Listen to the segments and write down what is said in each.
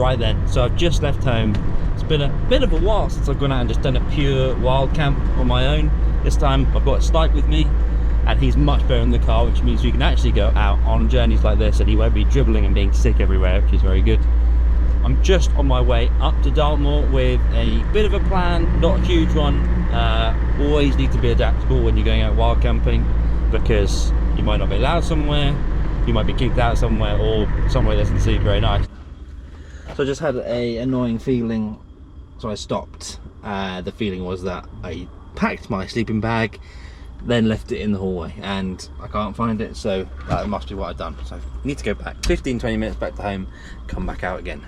right then. So I've just left home. It's been a bit of a while since I've gone out and just done a pure wild camp on my own. This time I've got a Scenic with me, and he's much better in the car, which means we can actually go out on journeys like this and he won't be dribbling and being sick everywhere, which is very good. I'm just on my way up to Dartmoor with a bit of a plan, not a huge one. Always need to be adaptable when you're going out wild camping, because you might not be allowed somewhere, you might be kicked out somewhere, or somewhere doesn't seem very nice. So I just had a annoying feeling, so I stopped. The feeling was that I packed my sleeping bag, then left it in the hallway, and I can't find it, so that must be what I've done. So I need to go back 15-20 minutes back to home, come back out again.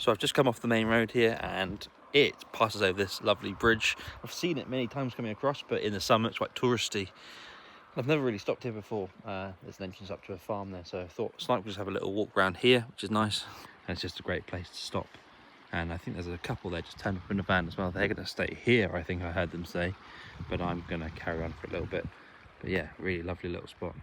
So I've just come off the main road here, and it passes over this lovely bridge. I've seen it many times coming across, but in the summer it's quite touristy. I've never really stopped here before. There's an entrance up to a farm there, so I thought Scenic would just have a little walk around here, which is nice. And it's just a great place to stop. And I think there's a couple there just turned up in a van as well. They're going to stay here, I think I heard them say, but I'm going to carry on for a little bit. But yeah, really lovely little spot.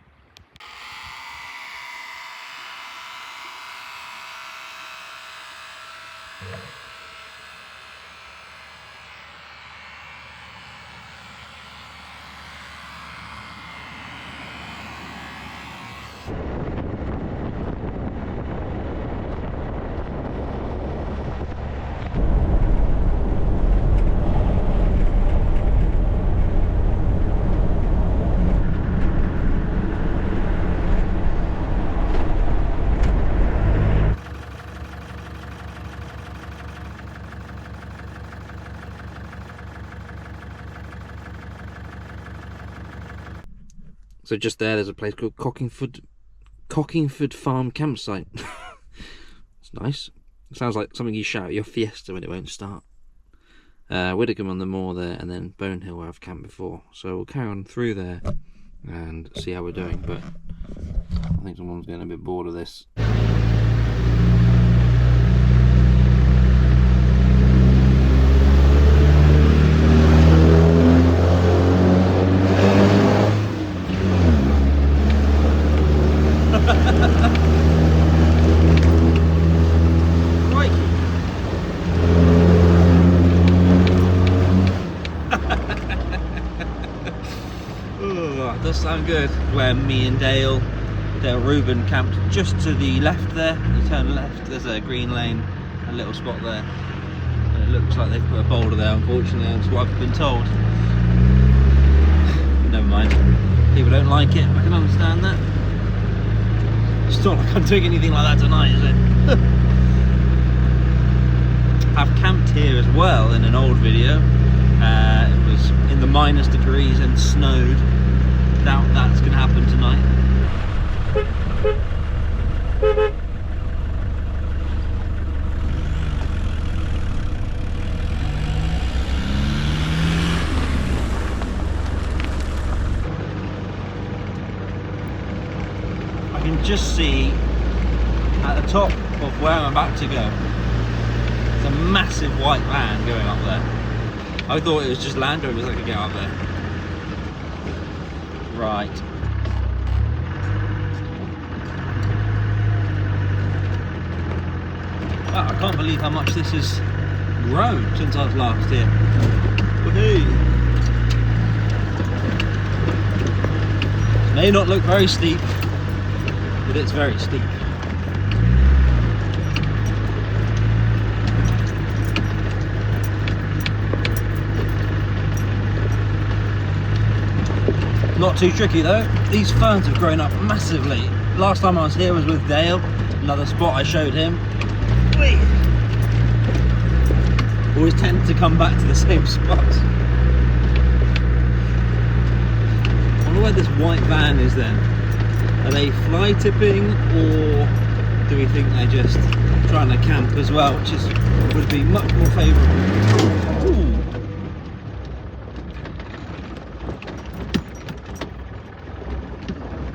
So just there's a place called Cockingford Farm Campsite. It's nice. It sounds like something you shout at your Fiesta when it won't start. Widdicombe on the moor there, and then Bonehill where I've camped before. So we'll carry on through there and see how we're doing, but I think someone's getting a bit bored of this. Does sound good. Where me and Dale Reuben camped just to the left there. You turn left, there's a green lane, a little spot there, and it looks like they've put a boulder there, unfortunately. That's what I've been told. Never mind, people don't like it, I can understand that. It's not like I'm doing anything like that tonight, is it? I've camped here as well in an old video. It was in the -degrees and snowed. Doubt that's going to happen tonight. I can just see at the top of where I'm about to go, there's a massive white van going up there. I thought it was just Land Rovers that could get up there. Right. Wow, I can't believe how much this has grown since I was last here. Woohoo! May not look very steep, but it's very steep. Not too tricky though. These ferns have grown up massively. Last time I was here was with Dale, another spot I showed him. Whee! Always tend to come back to the same spots. wonder where this white van is then. Are they fly tipping, or do we think they're just trying to camp as well, which would be much more favourable? Ooh.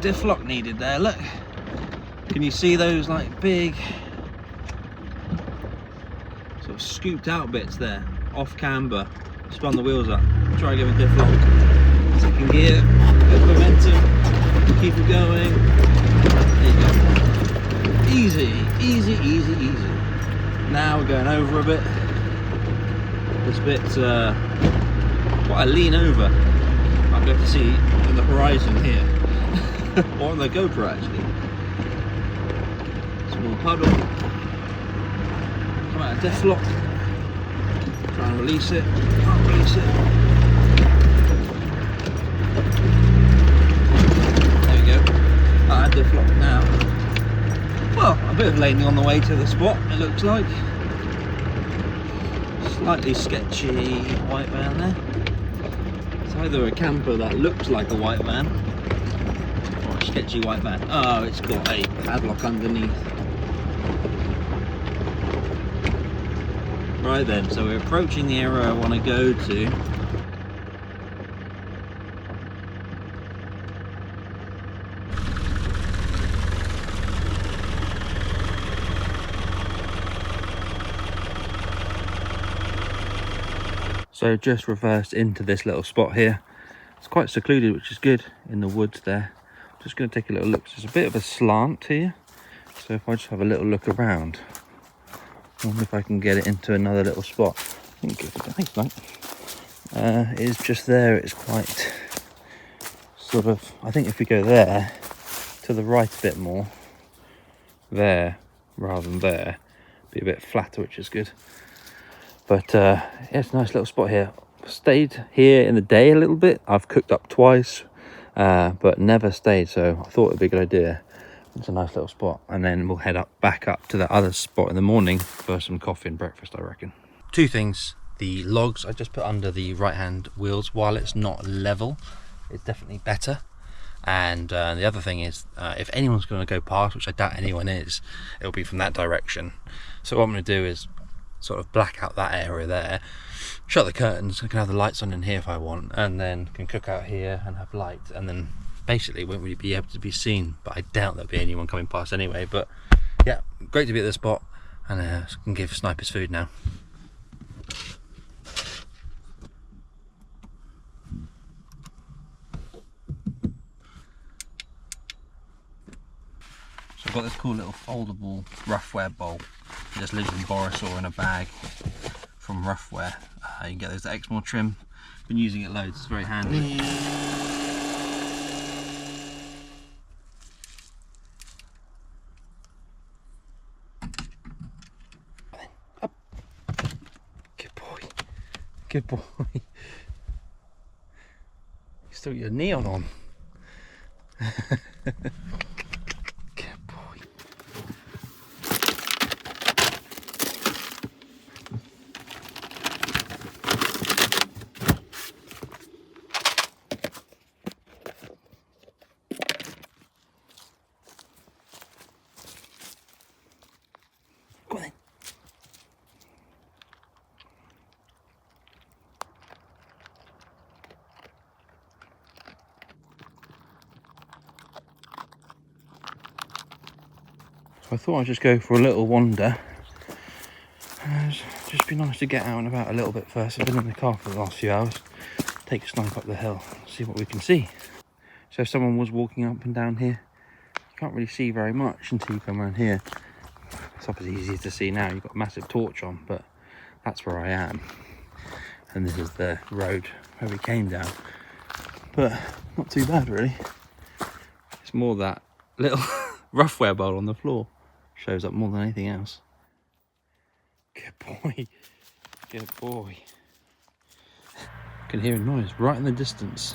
Diff lock needed there, look. Can you see those like big sort of scooped out bits there? Off camber, spun the wheels up. Try give a diff lock. Second gear, good momentum, keep it going. There you go. Easy, easy, easy, easy. Now we're going over a bit. This bit's quite a lean over. Might be able to see on the horizon here. Or on the GoPro actually. Small puddle. Come out of death lock. Try and release it. Can't release it. There we go. Out of death lock now. Well, a bit of laning on the way to the spot, it looks like. Slightly sketchy white van there. It's either a camper that looks like a white van, or a sketchy white van. Oh, it's got a padlock underneath. Right then, so we're approaching the area I want to go to. So just reversed into this little spot here. It's quite secluded, which is good, in the woods there. Just going to take a little look. There's a bit of a slant here. So if I just have a little look around, I wonder if I can get it into another little spot. Thanks, mate. It's just there. It's quite sort of, I think if we go there, to the right a bit more, there, rather than there, be a bit flatter, which is good. But yeah, it's a nice little spot here. Stayed here in the day a little bit. I've cooked up twice, but never stayed, so I thought it'd be a good idea. It's a nice little spot, and then we'll head back up to the other spot in the morning for some coffee and breakfast, I reckon. Two things. The logs I just put under the right hand wheels. While it's not level, it's definitely better. And the other thing is, if anyone's going to go past, which I doubt anyone is, it'll be from that direction. So what I'm going to do is sort of black out that area there, shut the curtains, I can have the lights on in here if I want, and then can cook out here and have light, and then basically won't really be able to be seen. But I doubt there'll be anyone coming past anyway. But yeah, great to be at this spot, and can give snipers food now. So I've got this cool little foldable Roughwear bowl. It just lives in Boris or in a bag from Roughwear. You can get those at Exmoor trim. Been using it loads, it's very handy. Up. Good boy. Good boy. You still got your neon on. I thought I'd just go for a little wander. It's just be nice to get out and about a little bit first. I've been in the car for the last few hours. Take a snipe up the hill, see what we can see. So if someone was walking up and down here, you can't really see very much until you come around here. It's obviously easier to see now. You've got a massive torch on, but that's where I am. And this is the road where we came down. But not too bad really. It's more that little Roughwear bowl on the floor shows up more than anything else. Good boy. Good boy. Can hear a noise right in the distance.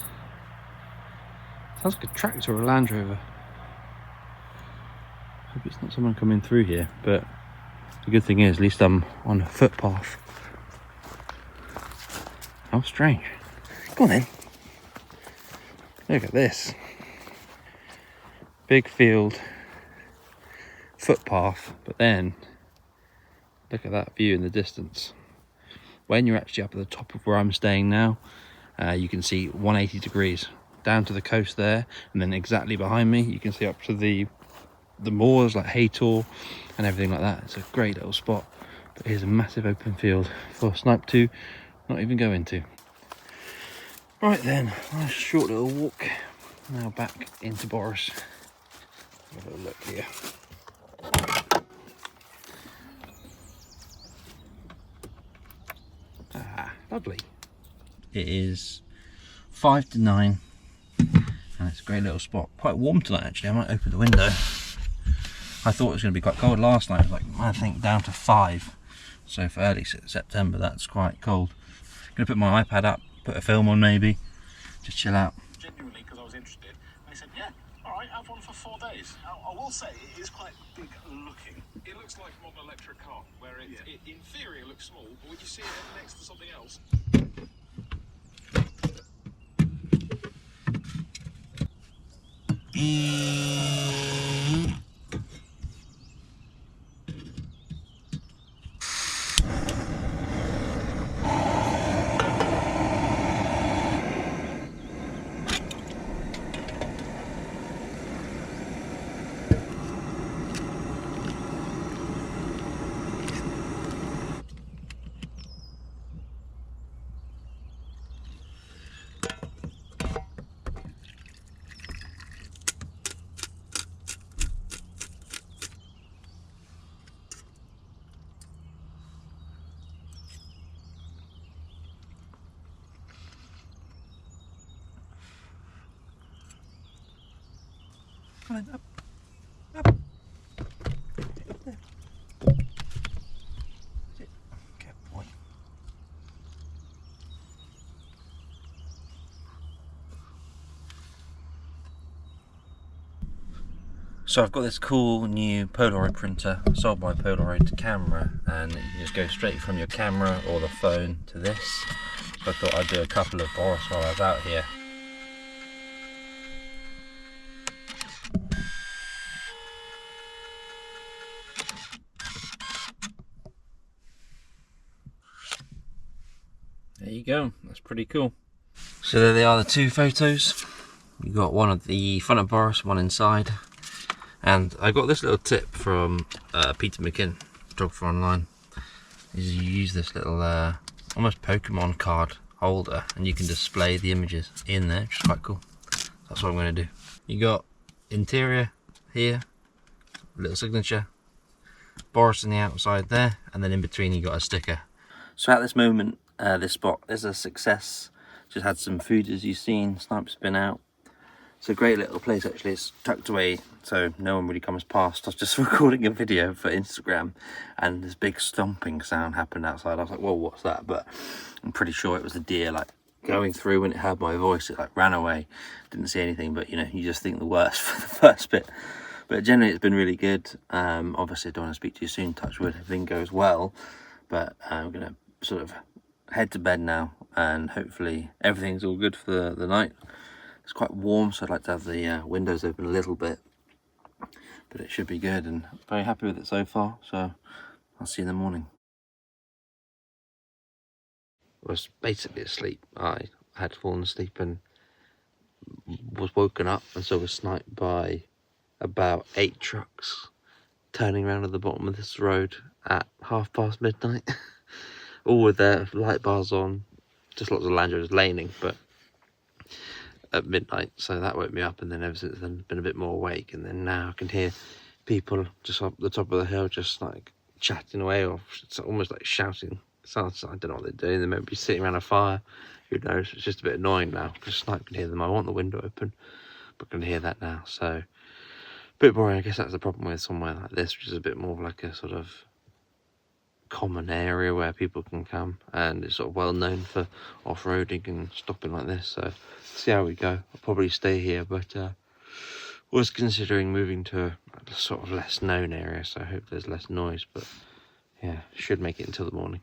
Sounds like a tractor or a Land Rover. Hope it's not someone coming through here, but the good thing is at least I'm on a footpath. How strange. Go on then. Look at this. Big field, footpath, but then look at that view in the distance. When you're actually up at the top of where I'm staying now, you can see 180 degrees down to the coast there, and then exactly behind me you can see up to the moors like Haytor and everything like that. It's a great little spot, but here's a massive open field for snipe to not even go into. Right then, nice short little walk now back into Boris. Have a little look here. Ah, lovely. It is 5 to 9 and it's a great little spot. Quite warm tonight actually. I might open the window. I thought it was going to be quite cold last night. It was like, I think, down to 5. So for early September, that's quite cold. I'm going to put my iPad up, put a film on maybe, just chill out. Genuinely, because I was interested, they said, yeah, all right, have one for 4 days. I will say, it is quite big looking. It looks like a modern electric car, where it in theory it looks small, but when you see it next to something else. Come on, up. There. Good boy. So I've got this cool new Polaroid printer, sold by Polaroid camera, and you can just go straight from your camera or the phone to this. So I thought I'd do a couple of Boris while I was out here. There you go, that's pretty cool. So there they are, the 2 photos. You got one of the front of Boris, one inside. And I got this little tip from Peter McKinn, photographer online. Is you use this little almost Pokemon card holder and you can display the images in there, which is quite cool. That's what I'm going to do. You got interior here, little signature, Boris on the outside there, and then in between you got a sticker. So at this moment, this spot is a success. Just had some food as you've seen, snipe's been out. It's a great little place actually. It's tucked away so no one really comes past. I was just recording a video for Instagram and this big stomping sound happened outside. I was like, whoa, what's that? But I'm pretty sure it was a deer like going through. When it heard my voice, it like ran away. Didn't see anything, but you know, you just think the worst for the first bit. But generally it's been really good. Obviously I don't want to speak to you soon, touch wood, everything goes well. But I'm gonna sort of head to bed now and hopefully everything's all good for the night. It's quite warm, so I'd like to have the windows open a little bit, but it should be good and very happy with it so far. So I'll see you in the morning. I was basically asleep. I had fallen asleep and was woken up and so was sniped by about 8 trucks turning around at the bottom of this road at midnight. All with their light bars on, just lots of Land Rovers laning, but at midnight, so that woke me up, and then ever since then been a bit more awake. And then now I can hear people just up the top of the hill just like chatting away, or it's almost like shouting. Sounds, I don't know what they're doing. They might be sitting around a fire, who knows. It's just a bit annoying now because snipe can hear them. I want the window open, but I can hear that now, so a bit boring. I guess that's the problem with somewhere like this, which is a bit more of like a sort of common area where people can come, and it's sort of well known for off-roading and stopping like this. So see how we go. I'll probably stay here, but was considering moving to a sort of less known area, so I hope there's less noise. But yeah, should make it until the morning.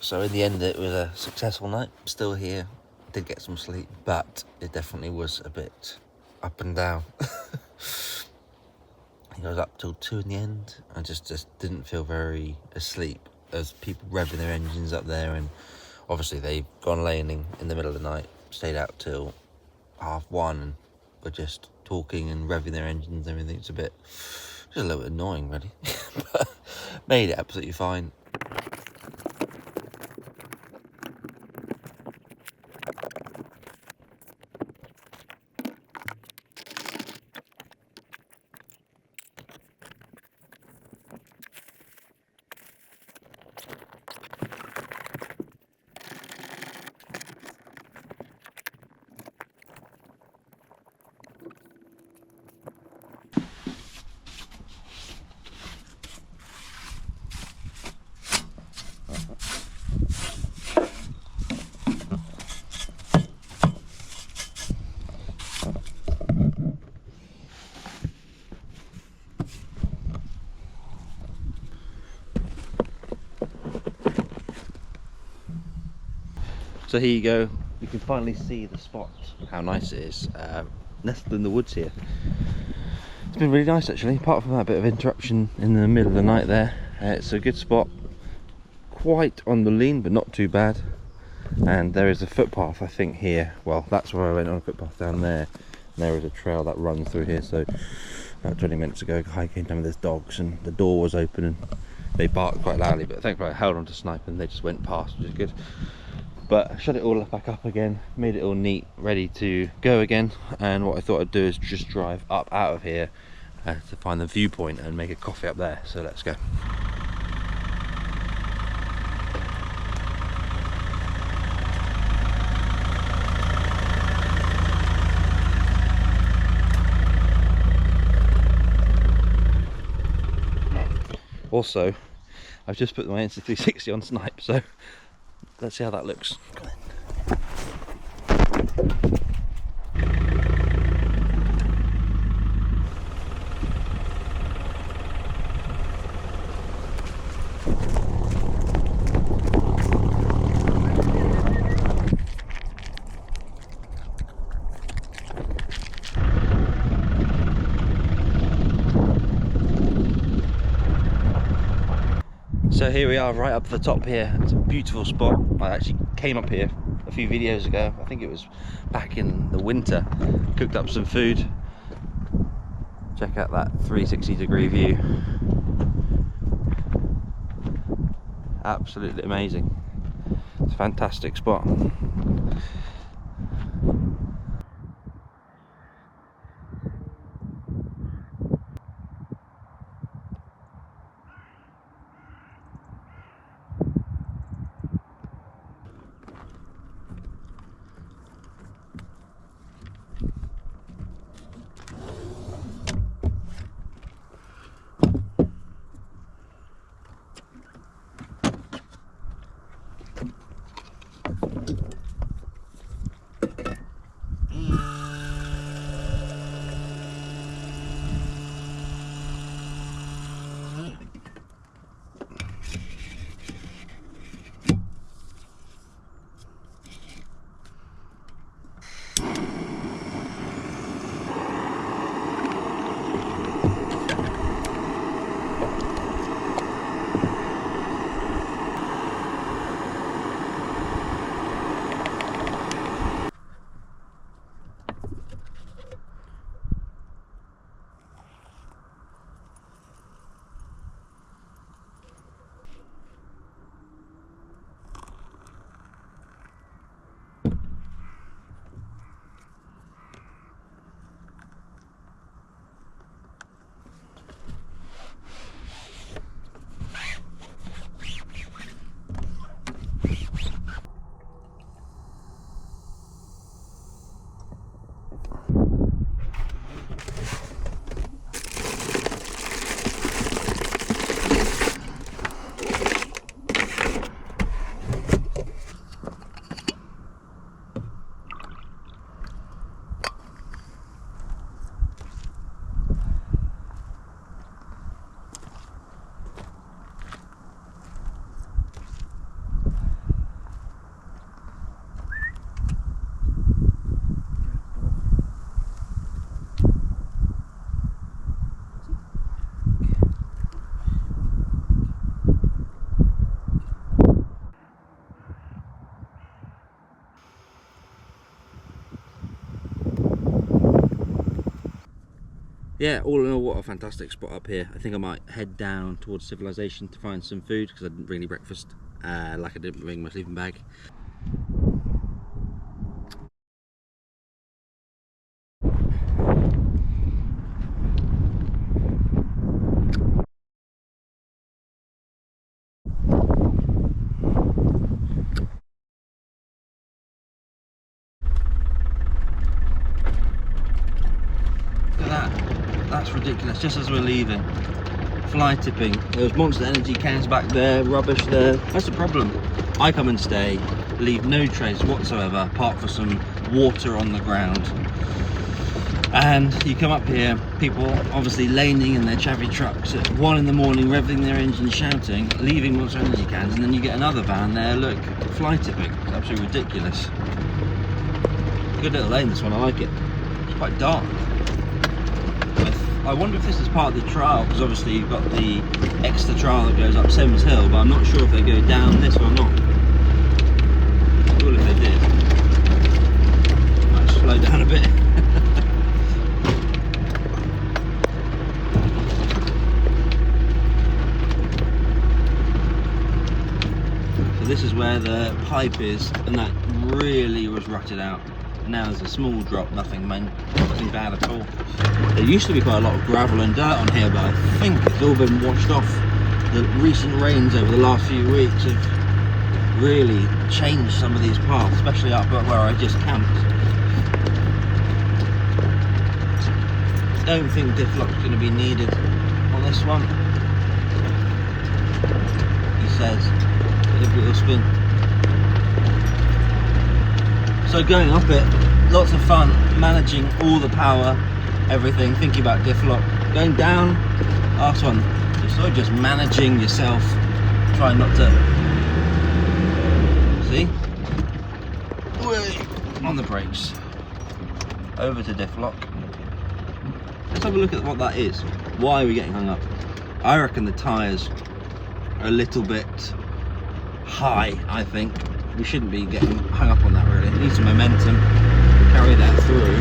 So in the end it was a successful night. Still here, did get some sleep, but it definitely was a bit up and down. I think I was up till 2 in the end. I just didn't feel very asleep. There's people revving their engines up there, and obviously they've gone laning in the middle of the night, stayed out till 1:30 and were just talking and revving their engines and everything. It's just a little bit annoying really. But made it absolutely fine. So here you go, you can finally see the spot, how nice it is, nestled in the woods here. It's been really nice actually, apart from that bit of interruption in the middle of the night there. It's a good spot, quite on the lean but not too bad. And there is a footpath I think here, well that's where I went on a footpath down there. And there is a trail that runs through here, so about 20 minutes ago hiking down with his dogs and the door was open and they barked quite loudly, but thankfully I held on to snipe and they just went past, which is good. But I shut it all back up again, made it all neat, ready to go again. And what I thought I'd do is just drive up out of here to find the viewpoint and make a coffee up there. So let's go. Also, I've just put my Insta360 on snipe, so let's see how that looks. Come on. So here we are, right up the top here. It's a beautiful spot. I actually came up here a few videos ago. I think it was back in the winter. Cooked up some food. Check out that 360-degree view. Absolutely amazing. It's a fantastic spot. Yeah, all in all, what a fantastic spot up here. I think I might head down towards civilization to find some food because I didn't bring any breakfast, like I didn't bring my sleeping bag. Look at that, that's ridiculous. Just as we're leaving, fly tipping, there was Monster Energy cans back there, rubbish there. That's the problem. I come and stay, leave no trace whatsoever apart for some water on the ground. And you come up here, people obviously laning in their chavvy trucks at 1 in the morning, revving their engines, shouting, leaving Monster Energy cans, and then you get another van there, look, fly tipping. It's absolutely ridiculous. Good little lane, this one, I like it. It's quite dark. I wonder if this is part of the trial, because obviously you've got the extra trial that goes up Sims Hill, but I'm not sure if they go down this or not. Cool if they did. Might slow down a bit. So this is where the pipe is, and that really was rutted out. Now there's a small drop, nothing bad at all. There used to be quite a lot of gravel and dirt on here, but I think it's all been washed off. The recent rains over the last few weeks have really changed some of these paths, especially up where I just camped. Don't think diff lock's going to be needed on this one. He says, give it a little spin. So going up it, lots of fun, managing all the power, everything, thinking about diff lock. Going down, last one, you're sort of just managing yourself, trying not to, see? On the brakes, over to diff lock. Let's have a look at what that is. Why are we getting hung up? I reckon the tyres are a little bit high, I think. We shouldn't be getting hung up on that really. It needs some momentum, carry that through.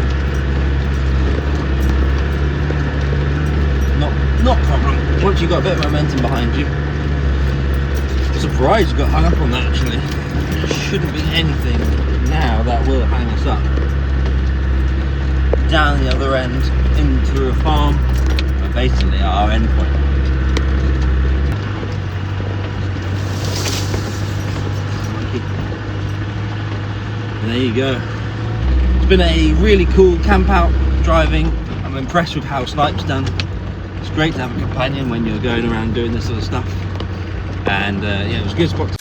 Not a problem. Once you've got a bit of momentum behind you. I'm surprised you got hung up on that actually. There shouldn't be anything now that will hang us up. Down the other end, in through a farm, but basically our end point. And there you go. It's been a really cool camp out driving. I'm impressed with how Snipe's done. It's great to have a companion when you're going around doing this sort of stuff. And yeah, it was a good spot to